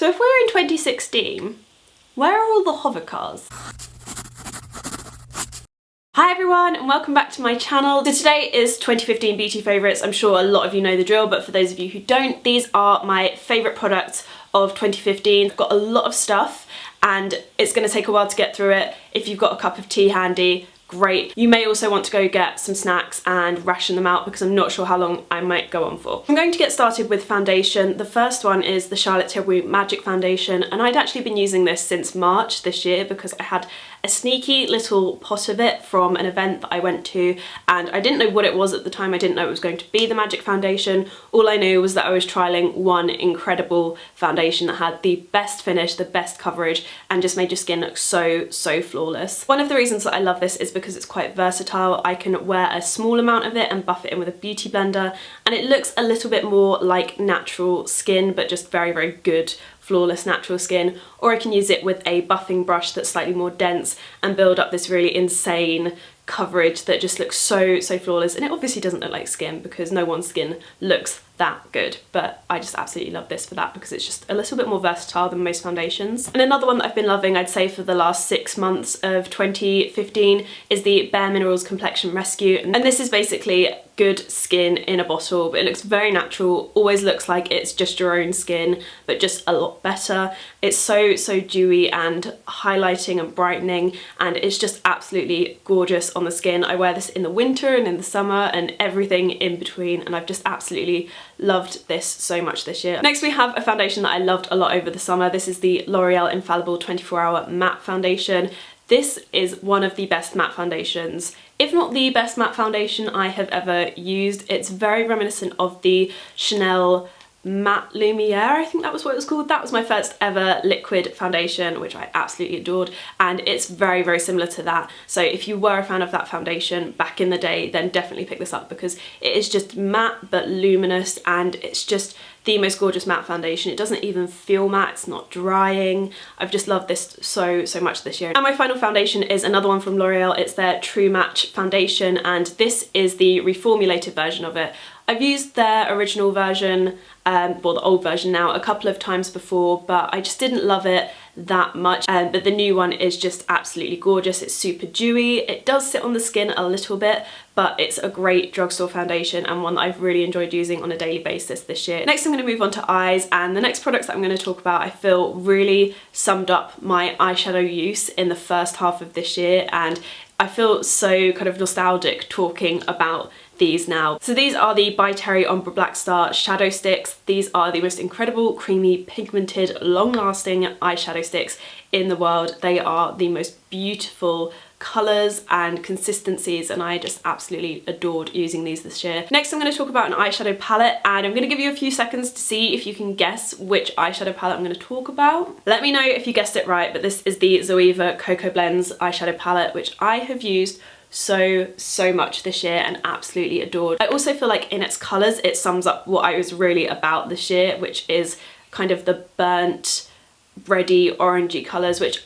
So if we're in 2016, where are all the hover cars? Hi everyone and welcome back to my channel. So today is 2015 beauty favourites. I'm sure a lot of you know the drill, but for those of you who don't, these are my favourite products of 2015. I've got a lot of stuff and it's going to take a while to get through it. If you've got a cup of tea handy, great. You may also want to go get some snacks and ration them out because I'm not sure how long I might go on for. I'm going to get started with foundation. The first one is the Charlotte Tilbury Magic Foundation, and I'd actually been using this since March this year because I had a sneaky little pot of it from an event that I went to, and I didn't know what it was at the time. I didn't know it was going to be the Magic Foundation. All I knew was that I was trialing one incredible foundation that had the best finish, the best coverage, and just made your skin look so flawless. One of the reasons that I love this is because it's quite versatile. I can wear a small amount of it and buff it in with a beauty blender, and it looks a little bit more like natural skin, but just very good flawless natural skin, or I can use it with a buffing brush that's slightly more dense and build up this really insane coverage that just looks so flawless. And it obviously doesn't look like skin because no one's skin looks that good, but I just absolutely love this for that because it's just a little bit more versatile than most foundations. And another one that I've been loving, I'd say for the last 6 months of 2015, is the Bare Minerals Complexion Rescue, and this is basically good skin in a bottle, but it looks very natural, always looks like it's just your own skin, but just a lot better. It's so dewy and highlighting and brightening, and it's just absolutely gorgeous on the skin. I wear this in the winter and in the summer and everything in between, and I've just absolutely loved this so much this year. Next we have a foundation that I loved a lot over the summer. This is the L'Oreal Infallible 24-Hour Matte Foundation. This is one of the best matte foundations, if not the best matte foundation I have ever used. It's very reminiscent of the Chanel Matte Lumiere, I think that was what it was called. That was my first ever liquid foundation, which I absolutely adored, and it's very similar to that. So if you were a fan of that foundation back in the day, then definitely pick this up because it is just matte but luminous, and it's just the most gorgeous matte foundation. It doesn't even feel matte, it's not drying. I've just loved this so much this year. And my final foundation is another one from L'Oreal. It's their True Match foundation, and this is the reformulated version of it. I've used their original version, well the old version now, a couple of times before, but I just didn't love it that much. But the new one is just absolutely gorgeous. It's super dewy. It does sit on the skin a little bit, but it's a great drugstore foundation and one that I've really enjoyed using on a daily basis this year. Next I'm going to move on to eyes, and the next products that I'm going to talk about I feel really summed up my eyeshadow use in the first half of this year, and I feel so kind of nostalgic talking about these now. So these are the By Terry Ombre Blackstar shadow sticks. These are the most incredible, creamy, pigmented, long-lasting eyeshadow sticks in the world. They are the most beautiful colours and consistencies, and I just absolutely adored using these this year. Next I'm going to talk about an eyeshadow palette, and I'm going to give you a few seconds to see if you can guess which eyeshadow palette I'm going to talk about. Let me know if you guessed it right, but this is the Zoeva Cocoa Blends eyeshadow palette, which I have used so much this year and absolutely adored. I also feel like in its colours it sums up what I was really about this year, which is kind of the burnt, bready, orangey colours, which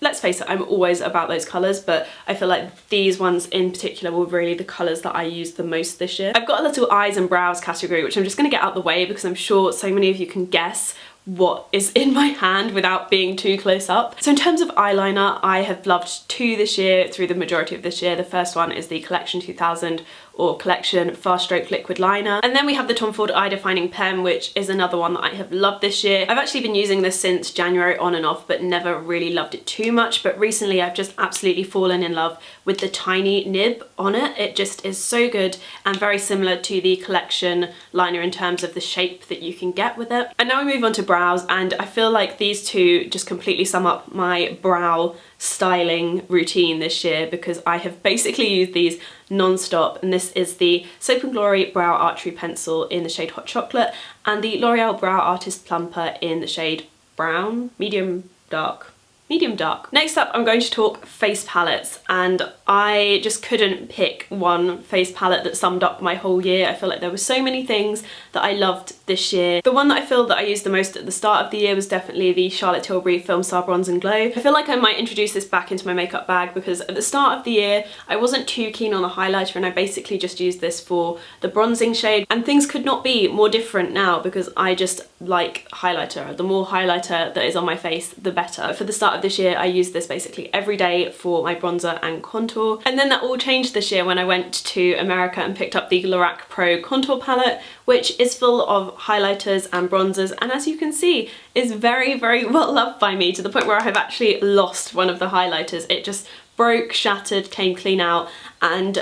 let's face it, I'm always about those colours, but I feel like these ones in particular were really the colours that I used the most this year. I've got a little eyes and brows category, which I'm just going to get out the way because I'm sure so many of you can guess what is in my hand without being too close up. So in terms of eyeliner, I have loved two this year through the majority of this year. The first one is the Collection 2000 or Collection Fast Stroke Liquid Liner. And then we have the Tom Ford Eye Defining Pen, which is another one that I have loved this year. I've actually been using this since January on and off, but never really loved it too much. But recently I've just absolutely fallen in love with the tiny nib on it. It just is so good and very similar to the Collection liner in terms of the shape that you can get with it. And now we move on to brows, and I feel like these two just completely sum up my brow styling routine this year because I have basically used these non-stop, and this is the Soap & Glory Brow Archery Pencil in the shade Hot Chocolate and the L'Oreal Brow Artist Plumper in the shade Brown, medium dark medium dark. Next up, I'm going to talk face palettes, and I just couldn't pick one face palette that summed up my whole year. I feel like there were so many things that I loved this year. The one that I feel that I used the most at the start of the year was definitely the Charlotte Tilbury Filmstar Bronze and Glow. I feel like I might introduce this back into my makeup bag because at the start of the year I wasn't too keen on the highlighter, and I basically just used this for the bronzing shade, and things could not be more different now because I just like highlighter. The more highlighter that is on my face, the better. For the start of this year I used this basically every day for my bronzer and contour, and then that all changed this year when I went to America and picked up the LORAC Pro Contour Palette, which is full of highlighters and bronzers, and as you can see is very, very well loved by me, to the point where I have actually lost one of the highlighters. It just broke, shattered, came clean out, and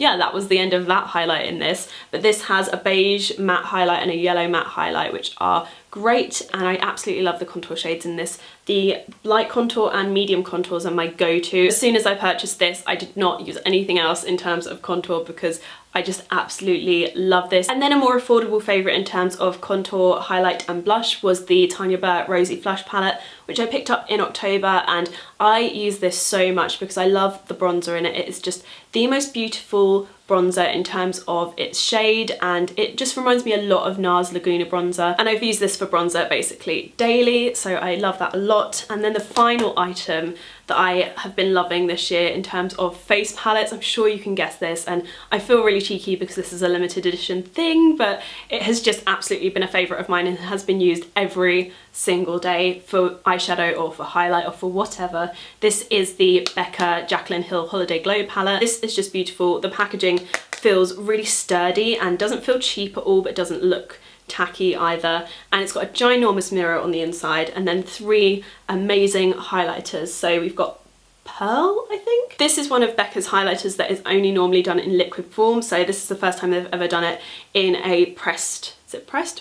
yeah, that was the end of that highlight in this. But this has a beige matte highlight and a yellow matte highlight, which are great, and I absolutely love the contour shades in this. The light contour and medium contours are my go-to. As soon as I purchased this, I did not use anything else in terms of contour because I just absolutely love this. And then a more affordable favourite in terms of contour, highlight and blush was the Tanya Burr Rosy Flush Palette, which I picked up in October, and I use this so much because I love the bronzer in it. It is just the most beautiful bronzer in terms of its shade, and it just reminds me a lot of NARS Laguna bronzer, and I've used this for bronzer basically daily, so I love that a lot. And then the final item that I have been loving this year in terms of face palettes, I'm sure you can guess this, and I feel really cheeky because this is a limited edition thing, but it has just absolutely been a favourite of mine and has been used every single day for eyeshadow or for highlight or for whatever. This is the Becca Jaclyn Hill Holiday Glow palette. This is just beautiful. The packaging feels really sturdy and doesn't feel cheap at all, but doesn't look tacky either, and it's got a ginormous mirror on the inside, and then 3 amazing highlighters. So we've got Pearl, I think. This is one of Becca's highlighters that is only normally done in liquid form, so this is the first time they've ever done it in a pressed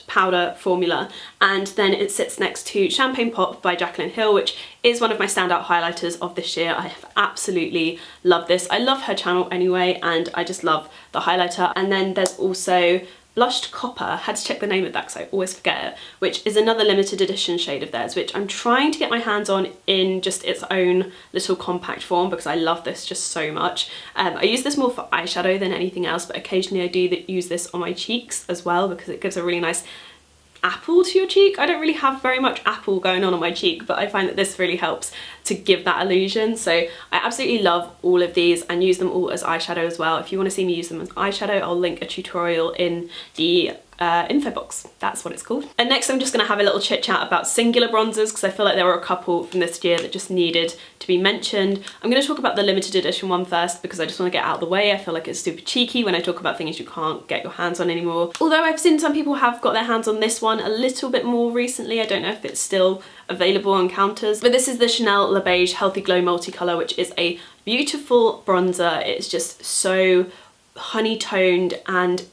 powder formula. And then it sits next to Champagne Pop by Jaclyn Hill, which is one of my standout highlighters of this year. I have absolutely loved this. I love her channel anyway, and I just love the highlighter. And then there's also Blushed Copper, I had to check the name of that because I always forget it, which is another limited edition shade of theirs, which I'm trying to get my hands on in just its own little compact form because I love this just so much. I use this more for eyeshadow than anything else, but occasionally I do use this on my cheeks as well because it gives a really nice apple to your cheek. I don't really have very much apple going on my cheek, but I find that this really helps to give that illusion. So I absolutely love all of these and use them all as eyeshadow as well. If you want to see me use them as eyeshadow, I'll link a tutorial in the info box. That's what it's called. And next I'm just going to have a little chit chat about singular bronzers because I feel like there were a couple from this year that just needed to be mentioned. I'm going to talk about the limited edition one first because I just want to get out of the way. I feel like it's super cheeky when I talk about things you can't get your hands on anymore. Although I've seen some people have got their hands on this one a little bit more recently. I don't know if it's still available on counters, but this is the Chanel Le Beige Healthy Glow Multicolor, which is a beautiful bronzer. It's just so honey toned and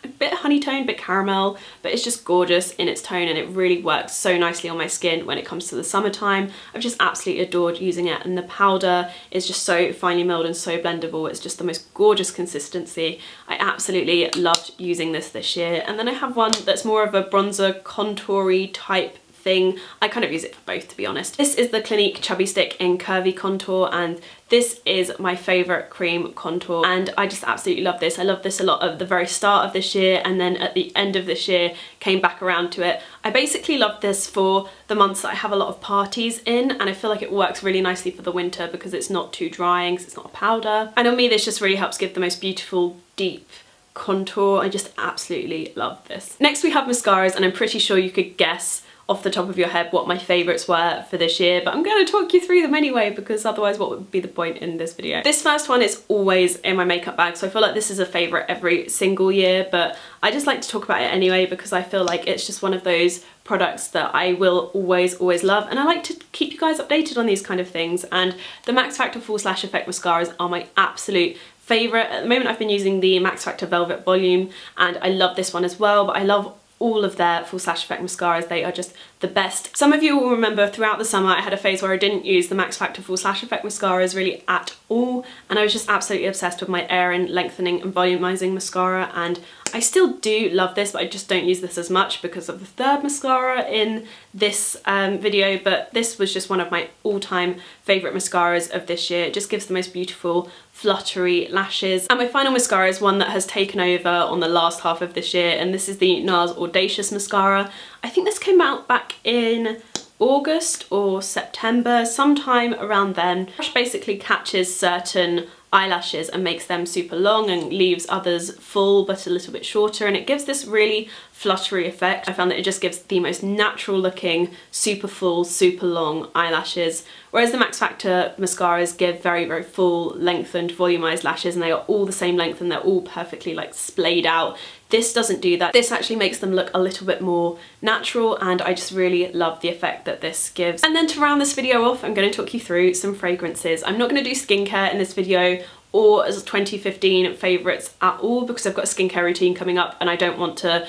a bit honey toned, bit caramel, but it's just gorgeous in its tone, and it really works so nicely on my skin when it comes to the summertime. I've just absolutely adored using it, and the powder is just so finely milled and so blendable. It's just the most gorgeous consistency. I absolutely loved using this year. And then I have one that's more of a bronzer contour-y type thing. I kind of use it for both, to be honest. This is the Clinique Chubby Stick in Curvy Contour, and this is my favourite cream contour, and I just absolutely love this. I love this a lot at the very start of this year, and then at the end of this year came back around to it. I basically love this for the months that I have a lot of parties in, and I feel like it works really nicely for the winter because it's not too drying, because it's not a powder. And on me this just really helps give the most beautiful, deep contour. I just absolutely love this. Next we have mascaras, and I'm pretty sure you could guess off the top of your head what my favourites were for this year, but I'm going to talk you through them anyway because otherwise what would be the point in this video. This first one is always in my makeup bag, so I feel like this is a favourite every single year, but I just like to talk about it anyway because I feel like it's just one of those products that I will always love, and I like to keep you guys updated on these kind of things. And the Max Factor Full Slash Effect mascaras are my absolute favourite. At the moment I've been using the Max Factor Velvet Volume, and I love this one as well, but I love all of their Full Slash Effect mascaras. They are just the best. Some of you will remember throughout the summer I had a phase where I didn't use the Max Factor Full Slash Effect mascaras really at all, and I was just absolutely obsessed with my Air-In Lengthening and Volumizing mascara, and I still do love this, but I just don't use this as much because of the third mascara in this video, but this was just one of my all-time favourite mascaras of this year. It just gives the most beautiful fluttery lashes. And my final mascara is one that has taken over on the last half of this year, and this is the Nars Audacious mascara. I think this came out back in August or September, sometime around then. Brush basically catches certain eyelashes and makes them super long and leaves others full but a little bit shorter, and it gives this really fluttery effect. I found that it just gives the most natural looking, super full, super long eyelashes, whereas the Max Factor mascaras give very, very full, lengthened, volumized lashes, and they are all the same length and they're all perfectly like splayed out. This doesn't do that. This actually makes them look a little bit more natural, and I just really love the effect that this gives. And then to round this video off, I'm going to talk you through some fragrances. I'm not going to do skincare in this video or as 2015 favourites at all, because I've got a skincare routine coming up and I don't want to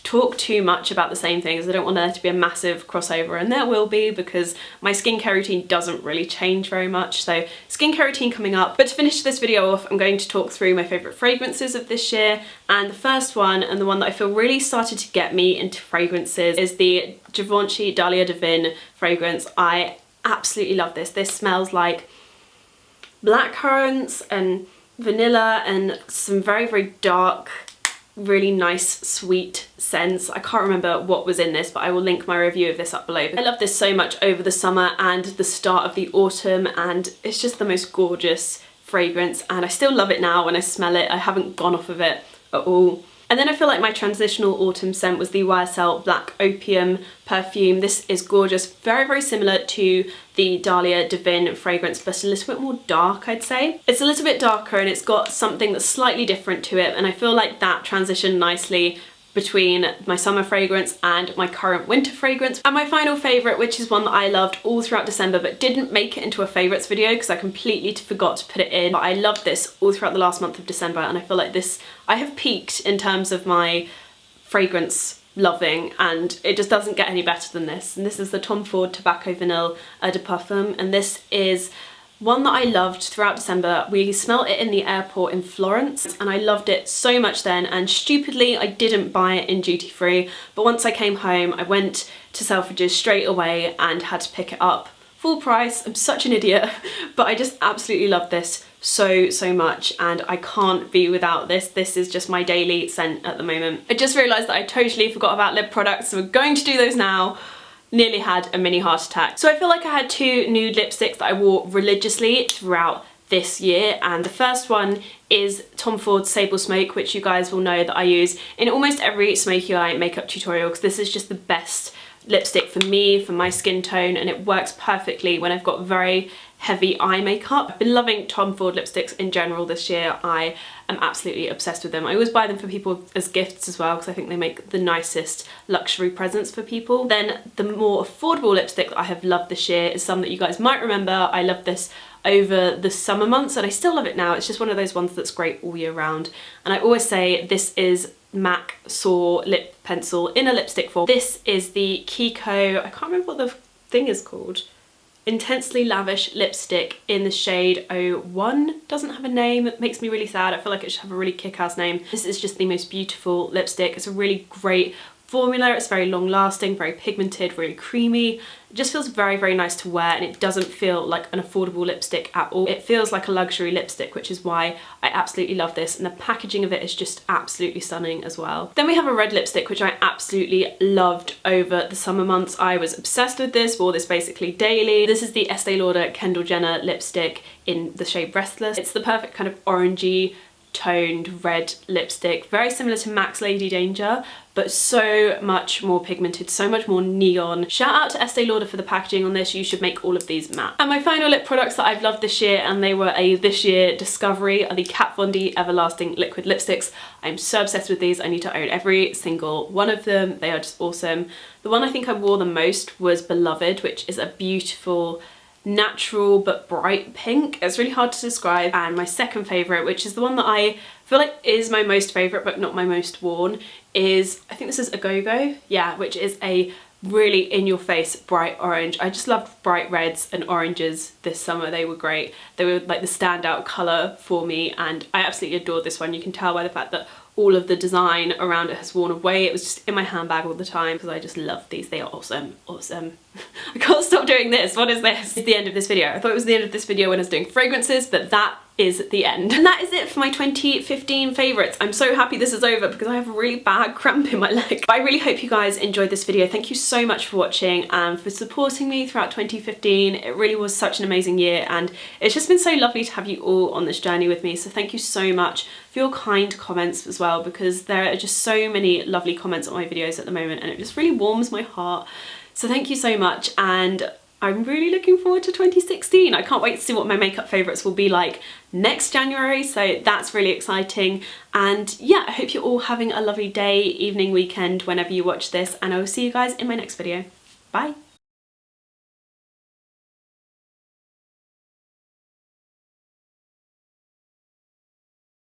talk too much about the same things. I don't want there to be a massive crossover, and there will be because my skincare routine doesn't really change very much. So skincare routine coming up. But to finish this video off, I'm going to talk through my favourite fragrances of this year, and the first one, and the one that I feel really started to get me into fragrances, is the Givenchy Dahlia Divine fragrance. I absolutely love this. This smells like blackcurrants and vanilla and some very, very dark, really nice sweet scents. I can't remember what was in this, but I will link my review of this up below. I love this so much over the summer and the start of the autumn, and it's just the most gorgeous fragrance, and I still love it now when I smell it. I haven't gone off of it at all. And then I feel like my transitional autumn scent was the YSL Black Opium perfume. This is gorgeous, very, very similar to the Dahlia Divine fragrance, but a little bit more dark, I'd say. It's a little bit darker and it's got something that's slightly different to it, and I feel like that transitioned nicely between my summer fragrance and my current winter fragrance. And my final favourite, which is one that I loved all throughout December but didn't make it into a favourites video because I completely forgot to put it in, but I loved this all throughout the last month of December, and I feel like this, I have peaked in terms of my fragrance loving, and it just doesn't get any better than this. And this is the Tom Ford Tobacco Vanille Eau de Parfum, and this is one that I loved throughout December. We smelt it in the airport in Florence and I loved it so much then, and stupidly I didn't buy it in duty free, but once I came home I went to Selfridges straight away and had to pick it up full price. I'm such an idiot, but I just absolutely love this so much, and I can't be without this. This is just my daily scent at the moment. I just realised that I totally forgot about lip products, so we're going to do those now. Nearly had a mini heart attack. So I feel like I had two nude lipsticks that I wore religiously throughout this year, and the first one is Tom Ford's Sable Smoke, which you guys will know that I use in almost every smoky eye makeup tutorial, because this is just the best lipstick for me, for my skin tone, and it works perfectly when I've got very heavy eye makeup. I've been loving Tom Ford lipsticks in general this year. I am absolutely obsessed with them. I always buy them for people as gifts as well, because I think they make the nicest luxury presents for people. Then the more affordable lipstick that I have loved this year is some that you guys might remember. I loved this over the summer months and I still love it now. It's just one of those ones that's great all year round. And I always say this is MAC Soar lip pencil in a lipstick form. This is the Kiko, I can't remember what the thing is called, Intensely Lavish Lipstick in the shade 01. Doesn't have a name, it makes me really sad. I feel like it should have a really kick-ass name. This is just the most beautiful lipstick. It's a really great formula. It's very long lasting, very pigmented, really creamy. It just feels very nice to wear, and it doesn't feel like an affordable lipstick at all. It feels like a luxury lipstick, which is why I absolutely love this, and the packaging of it is just absolutely stunning as well. Then we have a red lipstick, which I absolutely loved over the summer months. I was obsessed with this, wore this basically daily. This is the Estee Lauder Kendall Jenner lipstick in the shade Breathless. It's the perfect kind of orangey toned red lipstick, very similar to MAC's Lady Danger, but so much more pigmented, so much more neon. Shout out to Estee Lauder for the packaging on this. You should make all of these matte. And my final lip products that I've loved this year, and they were a this year discovery, are the Kat Von D Everlasting Liquid Lipsticks. I'm so obsessed with these. I need to own every single one of them. They are just awesome. The one I think I wore the most was Beloved, which is a beautiful natural but bright pink. It's really hard to describe. And my second favourite, which is the one that I feel like is my most favourite but not my most worn, is, I think this is a Go-Go, yeah, which is a really in your face bright orange. I just loved bright reds and oranges this summer. They were great. They were like the standout colour for me, and I absolutely adored this one. You can tell by the fact that all of the design around it has worn away. It was just in my handbag all the time because I just love these. They are awesome, awesome. I can't stop doing this. What is this? It's the end of this video. I thought it was the end of this video when I was doing fragrances, but that is the end. And that is it for my 2015 favourites. I'm so happy this is over because I have a really bad cramp in my leg. But I really hope you guys enjoyed this video. Thank you so much for watching and for supporting me throughout 2015. It really was such an amazing year, and it's just been so lovely to have you all on this journey with me. So thank you so much for your kind comments as well, because there are just so many lovely comments on my videos at the moment, and it just really warms my heart. So thank you so much, and I'm really looking forward to 2016. I can't wait to see what my makeup favourites will be like next January, so that's really exciting. And yeah, I hope you're all having a lovely day, evening, weekend, whenever you watch this, and I will see you guys in my next video. Bye!